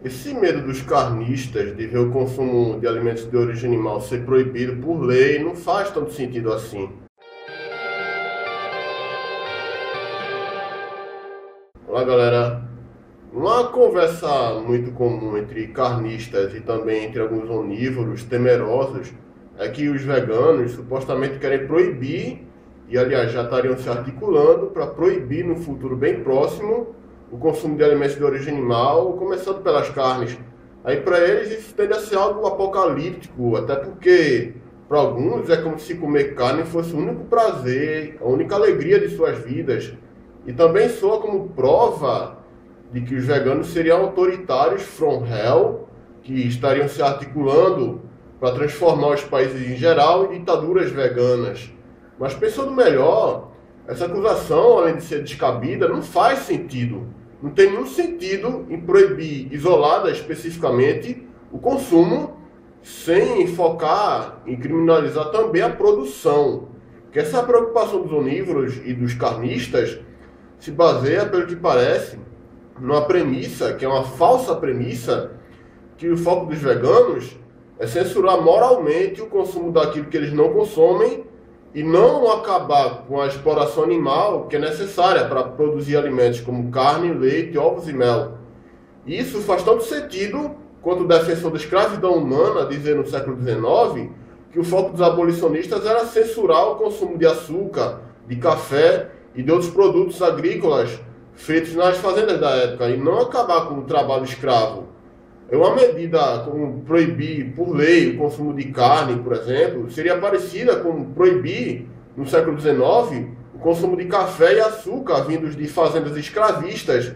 Esse medo dos carnistas de ver o consumo de alimentos de origem animal ser proibido por lei não faz tanto sentido assim. Olá, galera. Uma conversa muito comum entre carnistas e também entre alguns onívoros temerosos é que os veganos supostamente querem proibir, e aliás já estariam se articulando para proibir no futuro bem próximo o consumo de alimentos de origem animal, começando pelas carnes. Aí para eles isso tende a ser algo apocalíptico, até porque para alguns é como se comer carne fosse o único prazer, a única alegria de suas vidas. E também soa como prova de que os veganos seriam autoritários from hell, que estariam se articulando para transformar os países em geral em ditaduras veganas. Mas pensando melhor, essa acusação, além de ser descabida, não faz sentido. Não tem nenhum sentido em proibir isolada especificamente o consumo sem focar em criminalizar também a produção. Que essa preocupação dos onívoros e dos carnistas se baseia, pelo que parece, numa premissa, que é uma falsa premissa, que o foco dos veganos é censurar moralmente o consumo daquilo que eles não consomem e não acabar com a exploração animal que é necessária para produzir alimentos como carne, leite, ovos e mel. Isso faz tanto sentido quanto o defensor da escravidão humana dizer no século XIX que o foco dos abolicionistas era censurar o consumo de açúcar, de café e de outros produtos agrícolas feitos nas fazendas da época e não acabar com o trabalho escravo. É uma medida como proibir por lei o consumo de carne, por exemplo, seria parecida com proibir, no século XIX, o consumo de café e açúcar vindos de fazendas escravistas,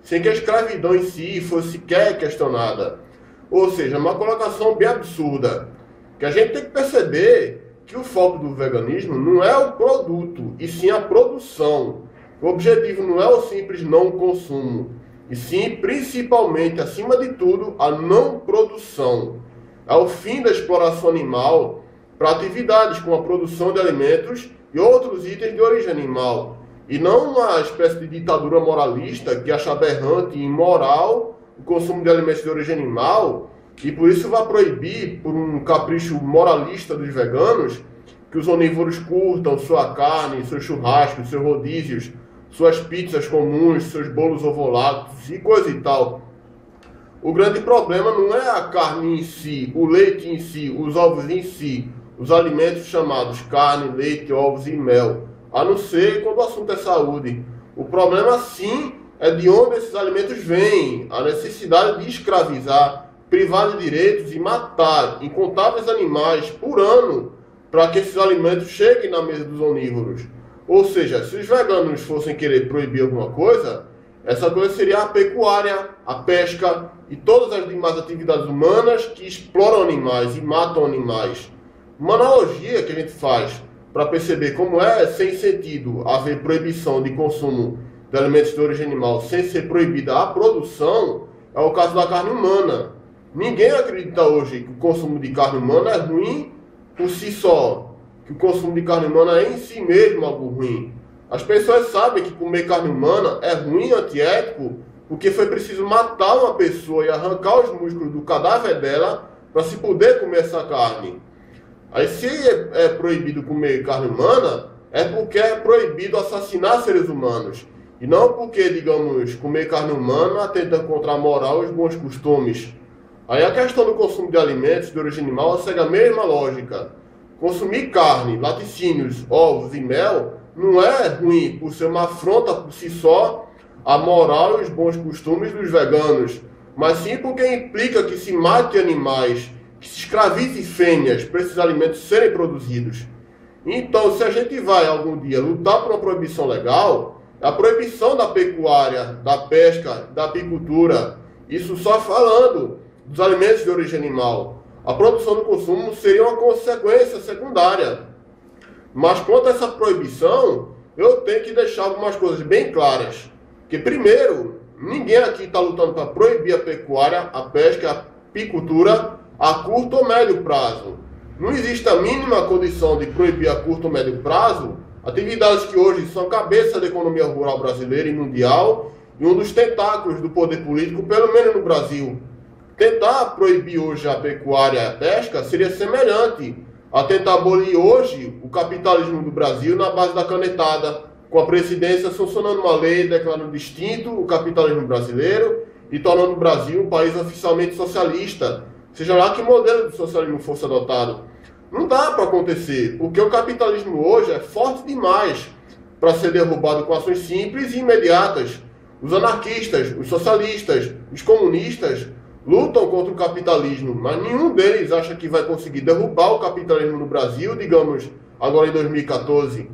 sem que a escravidão em si fosse sequer questionada. Ou seja, uma colocação bem absurda, que a gente tem que perceber que o foco do veganismo não é o produto, e sim a produção. O objetivo não é o simples não consumo, e sim, principalmente, acima de tudo, a não produção. É o fim da exploração animal para atividades como a produção de alimentos e outros itens de origem animal. E não uma espécie de ditadura moralista que acha aberrante e imoral o consumo de alimentos de origem animal e por isso vai proibir, por um capricho moralista dos veganos, que os onívoros curtam sua carne, seus churrascos, seus rodízios, suas pizzas comuns, seus bolos ovulados e coisa e tal. O grande problema não é a carne em si, o leite em si, os ovos em si, os alimentos chamados carne, leite, ovos e mel, a não ser quando o assunto é saúde. O problema sim é de onde esses alimentos vêm, a necessidade de escravizar, privar de direitos e matar incontáveis animais por ano para que esses alimentos cheguem na mesa dos onívoros. Ou seja, se os veganos fossem querer proibir alguma coisa, essa coisa seria a pecuária, a pesca e todas as demais atividades humanas que exploram animais e matam animais. Uma analogia que a gente faz para perceber como é sem sentido haver proibição de consumo de alimentos de origem animal sem ser proibida a produção é o caso da carne humana. Ninguém acredita hoje que o consumo de carne humana é ruim por si só, que o consumo de carne humana é em si mesmo algo ruim. As pessoas sabem que comer carne humana é ruim e antiético porque foi preciso matar uma pessoa e arrancar os músculos do cadáver dela para se poder comer essa carne. Aí se é proibido comer carne humana, é porque é proibido assassinar seres humanos. E não porque, digamos, comer carne humana atenta contra a moral e os bons costumes. Aí a questão do consumo de alimentos de origem animal segue a mesma lógica. Consumir carne, laticínios, ovos e mel não é ruim por ser uma afronta por si só à moral e os bons costumes dos veganos, mas sim porque implica que se mate animais, que se escravize fêmeas para esses alimentos serem produzidos. Então, se a gente vai algum dia lutar por uma proibição legal, a proibição da pecuária, da pesca, da apicultura, isso só falando dos alimentos de origem animal. A produção do consumo seria uma consequência secundária. Mas quanto a essa proibição, eu tenho que deixar algumas coisas bem claras. Que primeiro, ninguém aqui está lutando para proibir a pecuária, a pesca, a apicultura a curto ou médio prazo. Não existe a mínima condição de proibir a curto ou médio prazo atividades que hoje são cabeça da economia rural brasileira e mundial e um dos tentáculos do poder político, pelo menos no Brasil. tentar proibir hoje a pecuária e a pesca seria semelhante a tentar abolir hoje o capitalismo do Brasil na base da canetada, com a presidência sancionando uma lei declarando extinto o capitalismo brasileiro e tornando o Brasil um país oficialmente socialista, seja lá que modelo de socialismo fosse adotado. Não dá para acontecer, porque o capitalismo hoje é forte demais para ser derrubado com ações simples e imediatas. Os anarquistas, os socialistas, os comunistas lutam contra o capitalismo, mas nenhum deles acha que vai conseguir derrubar o capitalismo no Brasil, digamos, agora em 2014.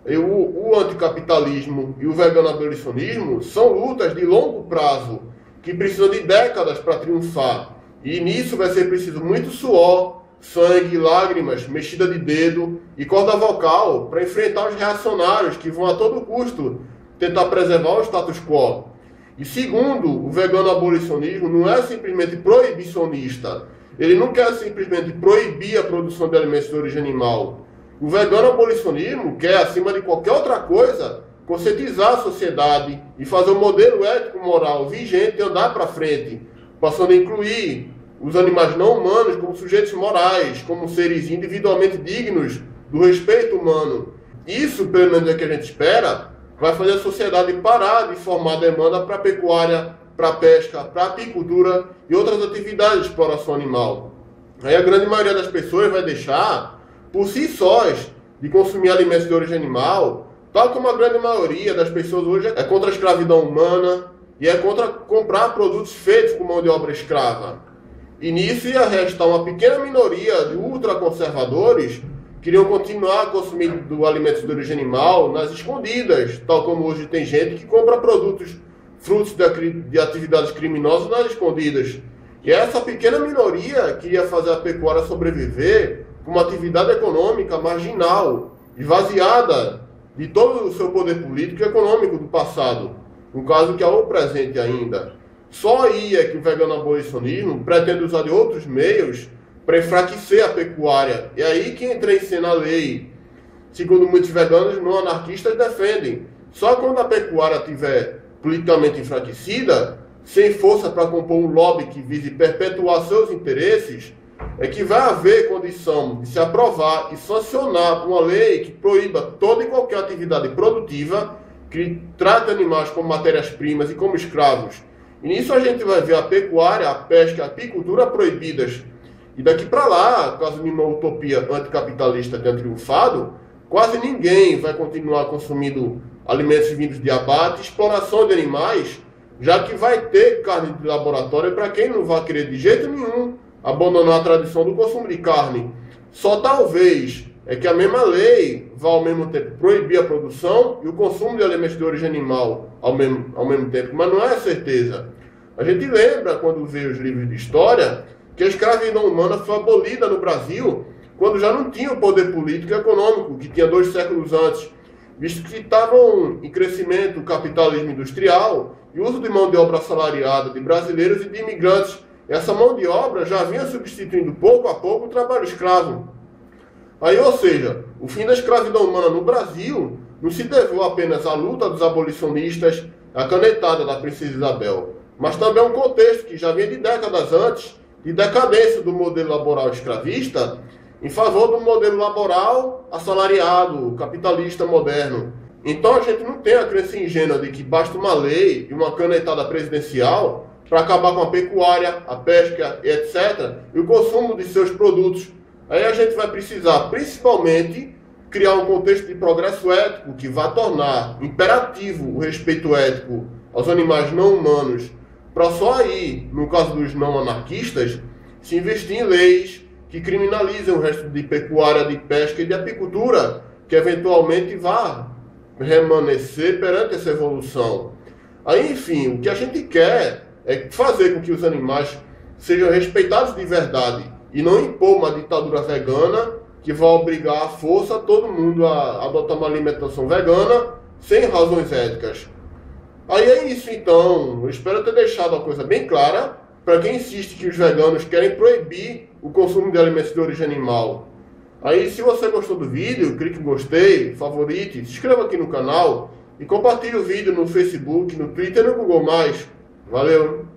O anticapitalismo e o vegano abolicionismo são lutas de longo prazo, que precisam de décadas para triunfar. E nisso vai ser preciso muito suor, sangue, lágrimas, mexida de dedo e corda vocal para enfrentar os reacionários que vão a todo custo tentar preservar o status quo. E segundo, o vegano abolicionismo não é simplesmente proibicionista. Ele não quer simplesmente proibir a produção de alimentos de origem animal. O vegano abolicionismo quer, acima de qualquer outra coisa, conscientizar a sociedade e fazer um modelo ético-moral vigente andar para frente, passando a incluir os animais não humanos como sujeitos morais, como seres individualmente dignos do respeito humano. Isso, pelo menos é o que a gente espera, vai fazer a sociedade parar de formar demanda para a pecuária, para a pesca, para a apicultura e outras atividades de exploração animal. Aí a grande maioria das pessoas vai deixar, por si sós, de consumir alimentos de origem animal, tal como a grande maioria das pessoas hoje é contra a escravidão humana e é contra comprar produtos feitos com mão de obra escrava. E nisso ia restar uma pequena minoria de ultraconservadores que iriam continuar consumindo alimentos de origem animal nas escondidas, tal como hoje tem gente que compra produtos frutos de atividades criminosas nas escondidas. E é essa pequena minoria que ia fazer a pecuária sobreviver com uma atividade econômica marginal, esvaziada de todo o seu poder político e econômico do passado, no caso que é o presente ainda. Só aí é que o vegano abolicionismo pretende usar de outros meios para enfraquecer a pecuária. É aí que entra em cena a lei. Segundo muitos veganos não anarquistas defendem. Só quando a pecuária estiver politicamente enfraquecida, sem força para compor um lobby que vise perpetuar seus interesses, é que vai haver condição de se aprovar e sancionar uma lei que proíba toda e qualquer atividade produtiva que trate animais como matérias-primas e como escravos. E nisso a gente vai ver a pecuária, a pesca e a apicultura proibidas. E daqui para lá, caso nenhuma utopia anticapitalista tenha triunfado, quase ninguém vai continuar consumindo alimentos vindos de abate, exploração de animais, já que vai ter carne de laboratório para quem não vai querer de jeito nenhum abandonar a tradição do consumo de carne. Só talvez é que a mesma lei vá ao mesmo tempo proibir a produção e o consumo de alimentos de origem animal ao mesmo tempo, mas não é certeza. A gente lembra, quando vê os livros de história, que a escravidão humana foi abolida no Brasil quando já não tinha o poder político e econômico que tinha 2 séculos antes, visto que estavam em crescimento o capitalismo industrial e o uso de mão de obra assalariada de brasileiros e de imigrantes. Essa mão de obra já vinha substituindo pouco a pouco o trabalho escravo. Aí, ou seja, o fim da escravidão humana no Brasil não se deveu apenas à luta dos abolicionistas, à canetada da Princesa Isabel, mas também a um contexto que já vinha de décadas antes, de decadência do modelo laboral escravista, em favor do modelo laboral assalariado, capitalista moderno. Então a gente não tem a crença ingênua de que basta uma lei e uma canetada presidencial para acabar com a pecuária, a pesca, etc., e o consumo de seus produtos. Aí a gente vai precisar, principalmente, criar um contexto de progresso ético que vai tornar imperativo o respeito ético aos animais não humanos, para só aí, no caso dos não anarquistas, se investir em leis que criminalizem o resto de pecuária, de pesca e de apicultura, que eventualmente vá permanecer perante essa evolução. Aí, enfim, o que a gente quer é fazer com que os animais sejam respeitados de verdade e não impor uma ditadura vegana que vai obrigar à força todo mundo a adotar uma alimentação vegana sem razões éticas. Aí é isso, então. Eu espero ter deixado a coisa bem clara para quem insiste que os veganos querem proibir o consumo de alimentos de origem animal. Aí, se você gostou do vídeo, clique em gostei, favorite, se inscreva aqui no canal e compartilhe o vídeo no Facebook, no Twitter e no Google+. Valeu!